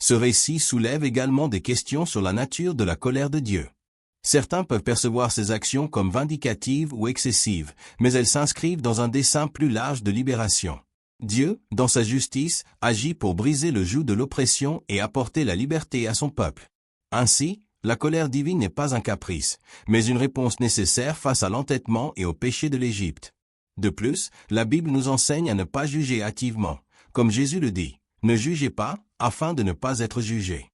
Ce récit soulève également des questions sur la nature de la colère de Dieu. Certains peuvent percevoir ces actions comme vindicatives ou excessives, mais elles s'inscrivent dans un dessein plus large de libération. Dieu, dans sa justice, agit pour briser le joug de l'oppression et apporter la liberté à son peuple. Ainsi, la colère divine n'est pas un caprice, mais une réponse nécessaire face à l'entêtement et au péché de l'Égypte. De plus, la Bible nous enseigne à ne pas juger hâtivement, comme Jésus le dit, « Ne jugez pas, afin de ne pas être jugés ».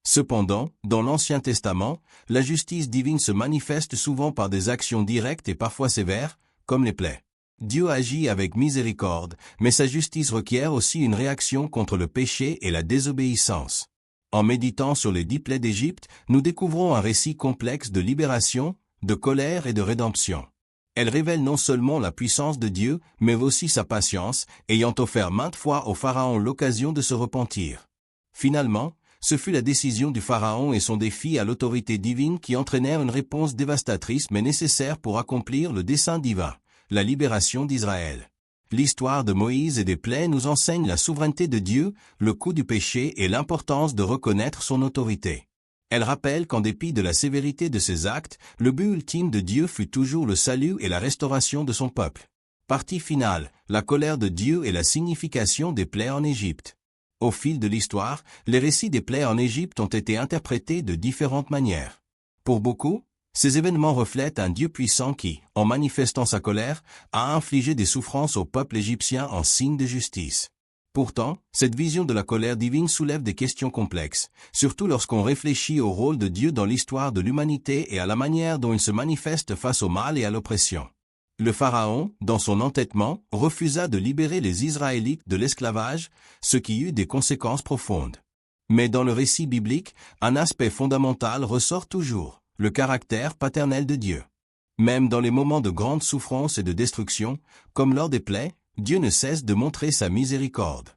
Cependant, dans l'Ancien Testament, la justice divine se manifeste souvent par des actions directes et parfois sévères, comme les plaies. Dieu agit avec miséricorde, mais sa justice requiert aussi une réaction contre le péché et la désobéissance. En méditant sur les 10 plaies d'Égypte, nous découvrons un récit complexe de libération, de colère et de rédemption. Elle révèle non seulement la puissance de Dieu, mais aussi sa patience, ayant offert maintes fois au Pharaon l'occasion de se repentir. Finalement, ce fut la décision du Pharaon et son défi à l'autorité divine qui entraînèrent une réponse dévastatrice mais nécessaire pour accomplir le dessein divin, la libération d'Israël. L'histoire de Moïse et des plaies nous enseigne la souveraineté de Dieu, le coût du péché et l'importance de reconnaître son autorité. Elle rappelle qu'en dépit de la sévérité de ses actes, le but ultime de Dieu fut toujours le salut et la restauration de son peuple. Partie finale, la colère de Dieu et la signification des plaies en Égypte. Au fil de l'histoire, les récits des plaies en Égypte ont été interprétés de différentes manières. Pour beaucoup, ces événements reflètent un Dieu puissant qui, en manifestant sa colère, a infligé des souffrances au peuple égyptien en signe de justice. Pourtant, cette vision de la colère divine soulève des questions complexes, surtout lorsqu'on réfléchit au rôle de Dieu dans l'histoire de l'humanité et à la manière dont il se manifeste face au mal et à l'oppression. Le Pharaon, dans son entêtement, refusa de libérer les Israélites de l'esclavage, ce qui eut des conséquences profondes. Mais dans le récit biblique, un aspect fondamental ressort toujours, le caractère paternel de Dieu. Même dans les moments de grande souffrance et de destruction, comme lors des plaies, Dieu ne cesse de montrer sa miséricorde.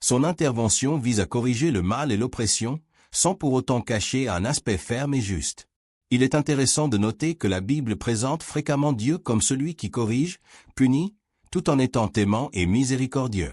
Son intervention vise à corriger le mal et l'oppression, sans pour autant cacher un aspect ferme et juste. Il est intéressant de noter que la Bible présente fréquemment Dieu comme celui qui corrige, punit, tout en étant aimant et miséricordieux.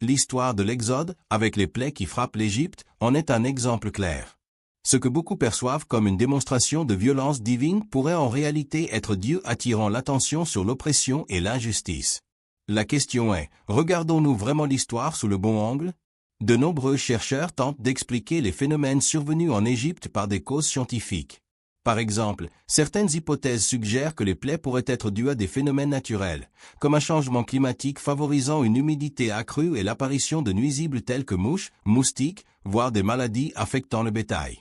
L'histoire de l'Exode, avec les plaies qui frappent l'Égypte, en est un exemple clair. Ce que beaucoup perçoivent comme une démonstration de violence divine pourrait en réalité être Dieu attirant l'attention sur l'oppression et l'injustice. La question est, regardons-nous vraiment l'histoire sous le bon angle? De nombreux chercheurs tentent d'expliquer les phénomènes survenus en Égypte par des causes scientifiques. Par exemple, certaines hypothèses suggèrent que les plaies pourraient être dues à des phénomènes naturels, comme un changement climatique favorisant une humidité accrue et l'apparition de nuisibles tels que mouches, moustiques, voire des maladies affectant le bétail.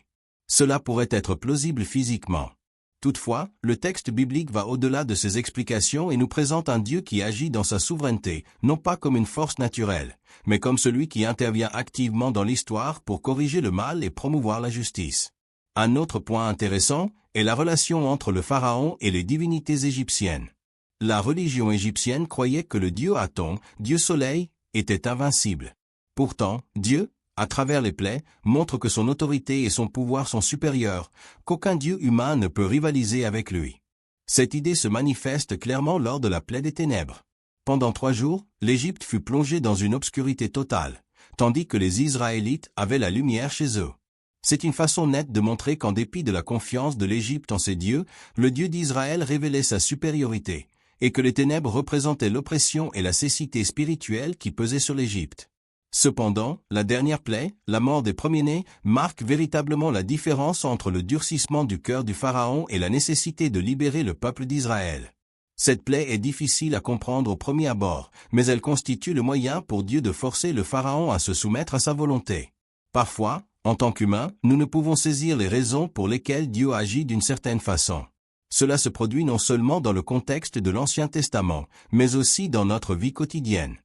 Cela pourrait être plausible physiquement. Toutefois, le texte biblique va au-delà de ces explications et nous présente un Dieu qui agit dans sa souveraineté, non pas comme une force naturelle, mais comme celui qui intervient activement dans l'histoire pour corriger le mal et promouvoir la justice. Un autre point intéressant est la relation entre le Pharaon et les divinités égyptiennes. La religion égyptienne croyait que le dieu Aton, dieu soleil, était invincible. Pourtant, Dieu, à travers les plaies, montre que son autorité et son pouvoir sont supérieurs, qu'aucun dieu humain ne peut rivaliser avec lui. Cette idée se manifeste clairement lors de la plaie des ténèbres. Pendant 3 jours, l'Égypte fut plongée dans une obscurité totale, tandis que les Israélites avaient la lumière chez eux. C'est une façon nette de montrer qu'en dépit de la confiance de l'Égypte en ses dieux, le Dieu d'Israël révélait sa supériorité, et que les ténèbres représentaient l'oppression et la cécité spirituelle qui pesaient sur l'Égypte. Cependant, la dernière plaie, la mort des premiers-nés, marque véritablement la différence entre le durcissement du cœur du Pharaon et la nécessité de libérer le peuple d'Israël. Cette plaie est difficile à comprendre au premier abord, mais elle constitue le moyen pour Dieu de forcer le Pharaon à se soumettre à sa volonté. Parfois, en tant qu'humains, nous ne pouvons saisir les raisons pour lesquelles Dieu agit d'une certaine façon. Cela se produit non seulement dans le contexte de l'Ancien Testament, mais aussi dans notre vie quotidienne.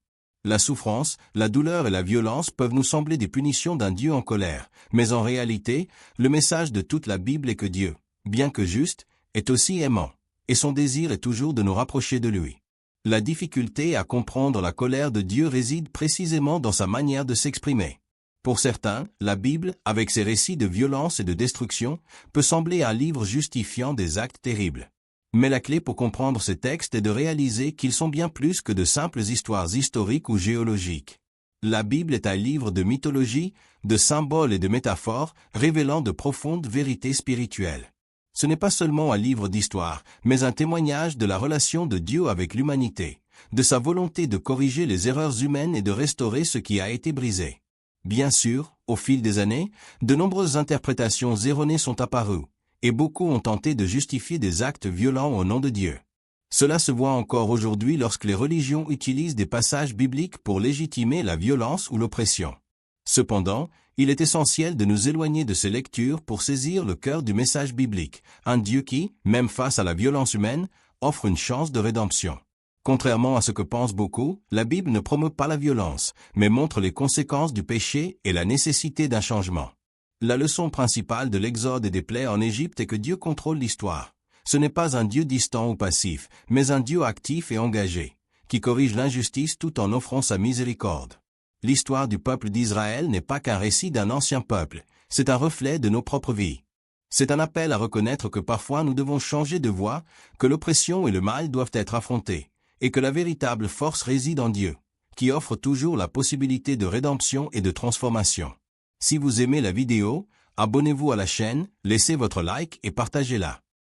La souffrance, la douleur et la violence peuvent nous sembler des punitions d'un Dieu en colère, mais en réalité, le message de toute la Bible est que Dieu, bien que juste, est aussi aimant, et son désir est toujours de nous rapprocher de lui. La difficulté à comprendre la colère de Dieu réside précisément dans sa manière de s'exprimer. Pour certains, la Bible, avec ses récits de violence et de destruction, peut sembler un livre justifiant des actes terribles. Mais la clé pour comprendre ces textes est de réaliser qu'ils sont bien plus que de simples histoires historiques ou géologiques. La Bible est un livre de mythologie, de symboles et de métaphores, révélant de profondes vérités spirituelles. Ce n'est pas seulement un livre d'histoire, mais un témoignage de la relation de Dieu avec l'humanité, de sa volonté de corriger les erreurs humaines et de restaurer ce qui a été brisé. Bien sûr, au fil des années, de nombreuses interprétations erronées sont apparues, et beaucoup ont tenté de justifier des actes violents au nom de Dieu. Cela se voit encore aujourd'hui lorsque les religions utilisent des passages bibliques pour légitimer la violence ou l'oppression. Cependant, il est essentiel de nous éloigner de ces lectures pour saisir le cœur du message biblique, un Dieu qui, même face à la violence humaine, offre une chance de rédemption. Contrairement à ce que pensent beaucoup, la Bible ne promeut pas la violence, mais montre les conséquences du péché et la nécessité d'un changement. La leçon principale de l'Exode et des plaies en Égypte est que Dieu contrôle l'histoire. Ce n'est pas un Dieu distant ou passif, mais un Dieu actif et engagé, qui corrige l'injustice tout en offrant sa miséricorde. L'histoire du peuple d'Israël n'est pas qu'un récit d'un ancien peuple, c'est un reflet de nos propres vies. C'est un appel à reconnaître que parfois nous devons changer de voie, que l'oppression et le mal doivent être affrontés, et que la véritable force réside en Dieu, qui offre toujours la possibilité de rédemption et de transformation. Si vous aimez la vidéo, abonnez-vous à la chaîne, laissez votre like et partagez-la.